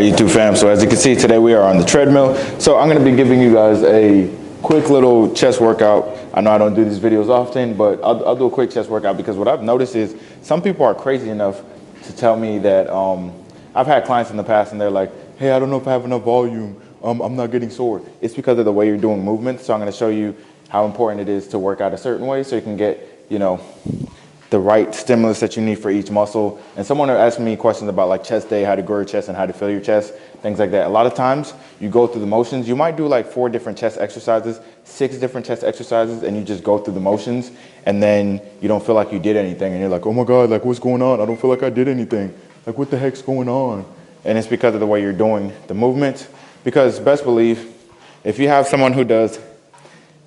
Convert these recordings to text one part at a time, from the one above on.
YouTube fam, so as you can see today we are on the treadmill. So I'm going to be giving you guys a quick little chest workout. I know I don't do these videos often, but I'll do a quick chest workout because what I've noticed is some people are crazy enough to tell me that I've had clients in the past and they're like, hey, I don't know if I have enough volume, I'm not getting sore. It's because of the way you're doing movement. So I'm going to show you how important it is to work out a certain way so you can get, you know, the right stimulus that you need for each muscle. And someone asked me questions about like chest day, how to grow your chest and how to fill your chest, things like that. A lot of times you go through the motions. You might do like 4 different chest exercises, 6 different chest exercises, and you just go through the motions and then you don't feel like you did anything. And you're like, oh my God, like what's going on? I don't feel like I did anything. Like what the heck's going on? And it's because of the way you're doing the movement. Because best believe, if you have someone who does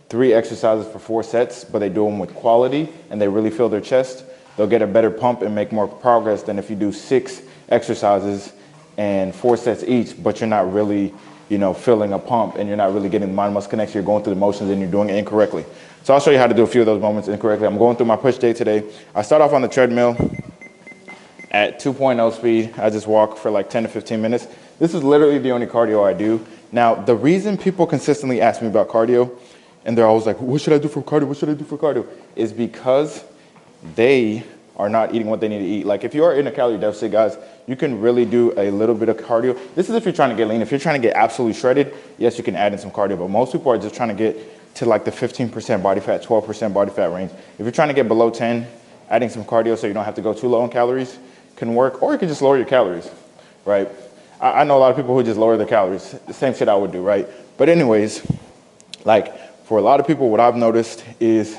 3 exercises for 4 sets, but they do them with quality and they really fill their chest, they'll get a better pump and make more progress than if you do 6 exercises and 4 sets each, but you're not really, you know, filling a pump and you're not really getting the mind muscle connection. You're going through the motions and you're doing it incorrectly. So I'll show you how to do a few of those moments incorrectly. I'm going through my push day today. I start off on the treadmill at 2.0 speed. I just walk for like 10 to 15 minutes. This is literally the only cardio I do. Now, the reason people consistently ask me about cardio, and they're always like, what should I do for cardio? What should I do for cardio? Is because they are not eating what they need to eat. Like if you are in a calorie deficit, guys, you can really do a little bit of cardio. This is if you're trying to get lean. If you're trying to get absolutely shredded, yes, you can add in some cardio, but most people are just trying to get to like the 15% body fat, 12% body fat range. If you're trying to get below 10, adding some cardio so you don't have to go too low in calories can work, or you can just lower your calories, right? I know a lot of people who just lower their calories. The same shit I would do, right? But anyways, like, for a lot of people, what I've noticed is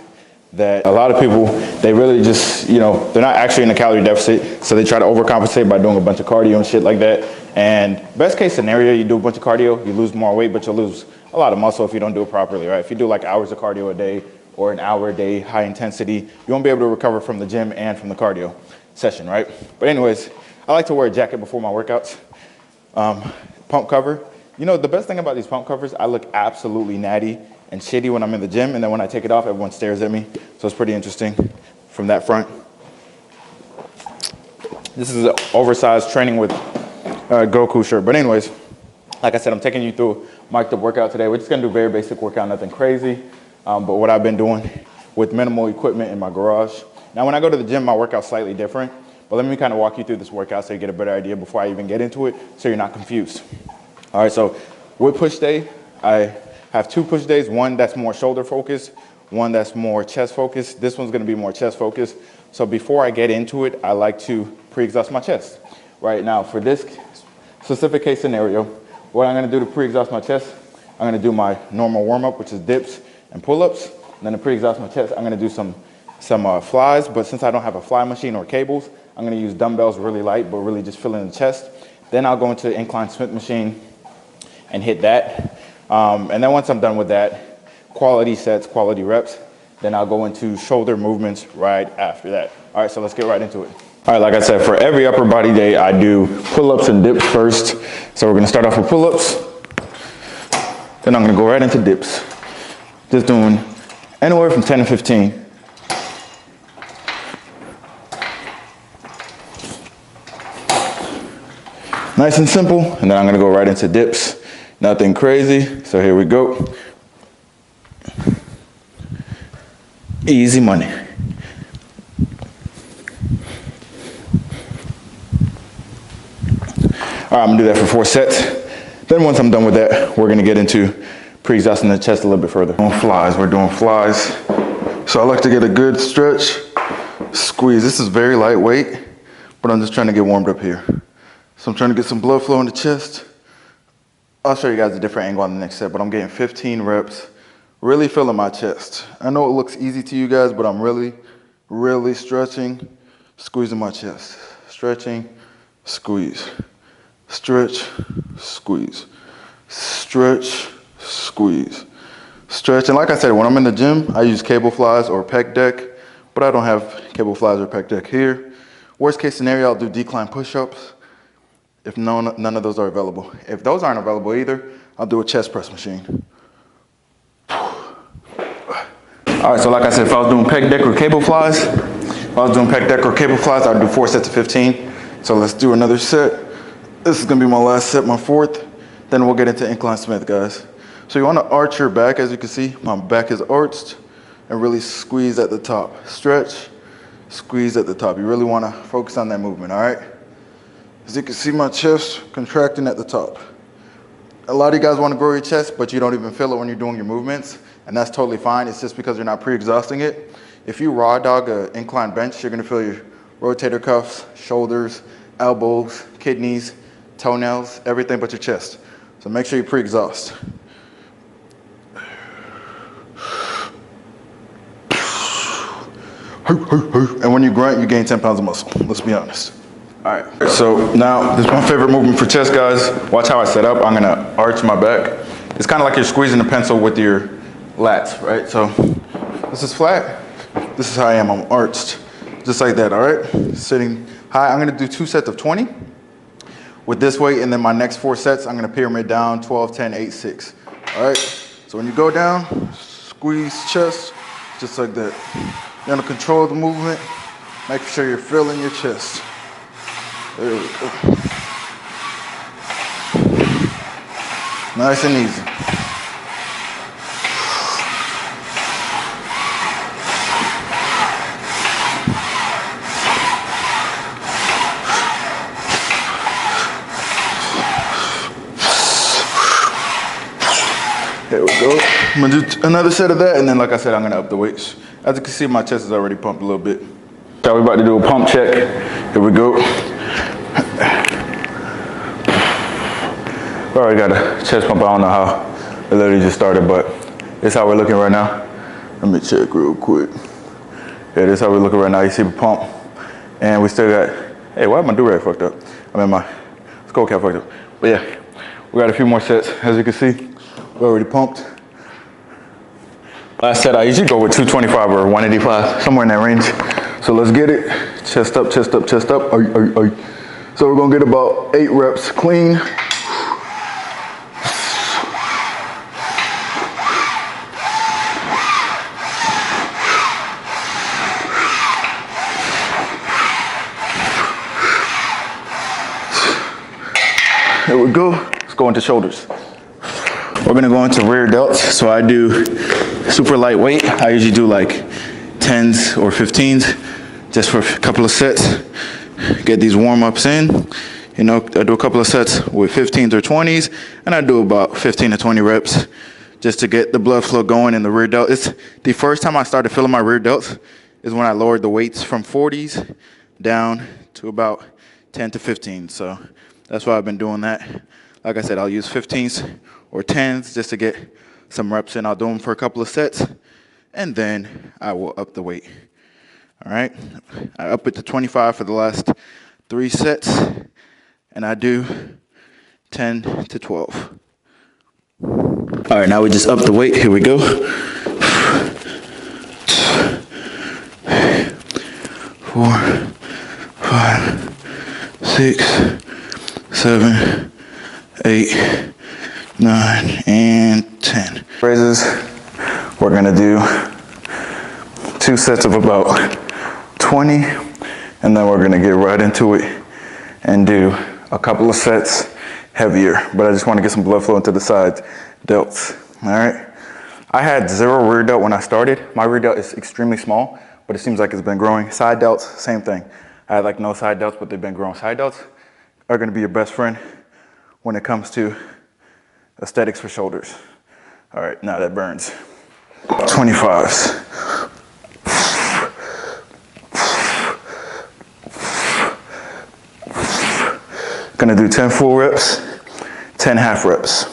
that a lot of people, they really just, you know, they're not actually in a calorie deficit, so they try to overcompensate by doing a bunch of cardio and shit like that. And best case scenario, you do a bunch of cardio, you lose more weight, but you'll lose a lot of muscle if you don't do it properly, right? If you do like hours of cardio a day or an hour a day, high intensity, you won't be able to recover from the gym and from the cardio session, right? But anyways, I like to wear a jacket before my workouts. Pump cover. You know, the best thing about these pump covers, I look absolutely natty and shitty when I'm in the gym, and then when I take it off, everyone stares at me. So it's pretty interesting from that front. This is an oversized training with Goku shirt. But anyways, like I said, I'm taking you through mic'd up workout today. We're just gonna do very basic workout, nothing crazy. But what I've been doing with minimal equipment in my garage. Now, when I go to the gym, my workout's slightly different. But let me kind of walk you through this workout so you get a better idea before I even get into it, so you're not confused. All right, so with push day, I have 2 push days, one that's more shoulder focused, one that's more chest focused. This one's gonna be more chest focused. So before I get into it, I like to pre-exhaust my chest. Right now, for this specific case scenario, what I'm gonna do to pre-exhaust my chest, I'm gonna do my normal warm-up, which is dips and pull-ups. And then to pre-exhaust my chest, I'm gonna do some flies, but since I don't have a fly machine or cables, I'm gonna use dumbbells really light, but really just fill in the chest. Then I'll go into the incline Smith machine and hit that. And then once I'm done with that, quality sets, quality reps, then I'll go into shoulder movements right after that. All right, so let's get right into it. All right, like I said, for every upper body day, I do pull-ups and dips first. So we're gonna start off with pull-ups. Then I'm gonna go right into dips. Just doing anywhere from 10 to 15. Nice and simple, and then I'm gonna go right into dips. Nothing crazy, so here we go. Easy money. All right, I'm gonna do that for 4 sets. Then once I'm done with that, we're gonna get into pre-exhausting the chest a little bit further. We're doing flies. So I like to get a good stretch, squeeze. This is very lightweight, but I'm just trying to get warmed up here. So I'm trying to get some blood flow in the chest. I'll show you guys a different angle on the next set, but I'm getting 15 reps, really filling my chest. I know it looks easy to you guys, but I'm really, really stretching, squeezing my chest. Stretching, squeeze. Stretch, squeeze. Stretch, squeeze. Stretch, and like I said, when I'm in the gym, I use cable flies or pec deck, but I don't have cable flies or pec deck here. Worst case scenario, I'll do decline push-ups if none of those are available. If those aren't available either, I'll do a chest press machine. All right, so like I said, if I was doing pec deck or cable flies, I'd do 4 sets of 15. So let's do another set. This is gonna be my last set, my fourth. Then we'll get into incline Smith, guys. So you wanna arch your back. As you can see, my back is arched, and really squeeze at the top. Stretch, squeeze at the top. You really wanna focus on that movement, all right? As you can see, my chest contracting at the top. A lot of you guys wanna grow your chest, but you don't even feel it when you're doing your movements, and that's totally fine. It's just because you're not pre-exhausting it. If you raw dog an incline bench, you're gonna feel your rotator cuffs, shoulders, elbows, kidneys, toenails, everything but your chest. So make sure you pre-exhaust. And when you grunt, you gain 10 pounds of muscle. Let's be honest. All right, so now this is my favorite movement for chest, guys. Watch how I set up. I'm gonna arch my back. It's kind of like you're squeezing a pencil with your lats, right? So this is flat. This is how I am. I'm arched, just like that, all right? Sitting high. I'm gonna do 2 sets of 20 with this weight, and then my next 4 sets, I'm gonna pyramid down 12, 10, 8, 6. All right, so when you go down, squeeze chest, just like that. You're gonna control the movement, make sure you're filling your chest. There we go. Nice and easy. There we go. I'm gonna do another set of that, and then like I said, I'm gonna up the weights. As you can see, my chest is already pumped a little bit. So we're about to do a pump check. Here we go. We already got a chest pump. I don't know how it literally just started, but this is how we're looking right now. Let me check real quick. Yeah, this is how we're looking right now. You see the pump, and we still got, hey, why is my do-rag fucked up? I mean, my skull cap fucked up. But yeah, we got a few more sets. As you can see, we're already pumped. Last set, I usually go with 225 or 185, somewhere in that range. So let's get it. Chest up, chest up, chest up. So we're gonna get about 8 reps clean. There we go. Let's go into shoulders. We're gonna go into rear delts. So I do super lightweight. I usually do like 10s or 15s just for a couple of sets. Get these warm-ups in. You know, I do a couple of sets with 15s or 20s, and I do about 15 to 20 reps just to get the blood flow going in the rear delt. It's the first time I started feeling my rear delts is when I lowered the weights from 40s down to about 10 to 15. So that's why I've been doing that. Like I said, I'll use 15s or 10s just to get some reps in. I'll do them for a couple of sets, and then I will up the weight. All right, I up it to 25 for the last 3 sets, and I do 10 to 12. All right, now we just up the weight. Here we go. 4, 5, 6, 7, 8, 9, and 10. Raises, we're gonna do 2 sets of about 20, and then we're gonna get right into it and do a couple of sets heavier, but I just wanna get some blood flow into the sides delts, all right? I had 0 rear delt when I started. My rear delt is extremely small, but it seems like it's been growing. Side delts, same thing. I had like no side delts, but they've been growing. Side delts are gonna be your best friend when it comes to aesthetics for shoulders. All right, now that burns. 25s. Gonna do 10 full reps, 10 half reps.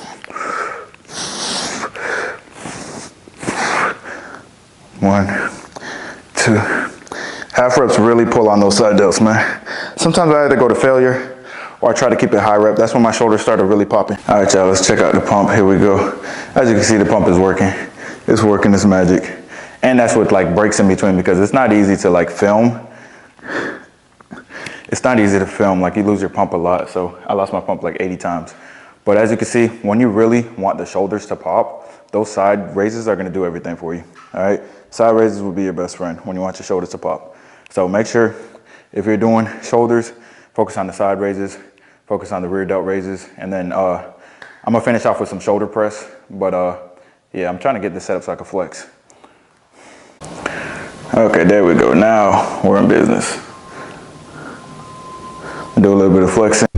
1, 2. Half reps really pull on those side delts, man. Sometimes I either go to failure or I try to keep it high rep. That's when my shoulders started really popping. All right, y'all, let's check out the pump. Here we go. As you can see, the pump is working. It's working, it's magic. And that's what like breaks in between, because it's not easy to like film. It's not easy to film, like you lose your pump a lot. So I lost my pump like 80 times. But as you can see, when you really want the shoulders to pop, those side raises are gonna do everything for you, all right? Side raises will be your best friend when you want your shoulders to pop. So make sure if you're doing shoulders, focus on the side raises, focus on the rear delt raises. And then I'm gonna finish off with some shoulder press. But yeah, I'm trying to get this set up so I can flex. Okay, there we go. Now we're in business. Do a little bit of flexing.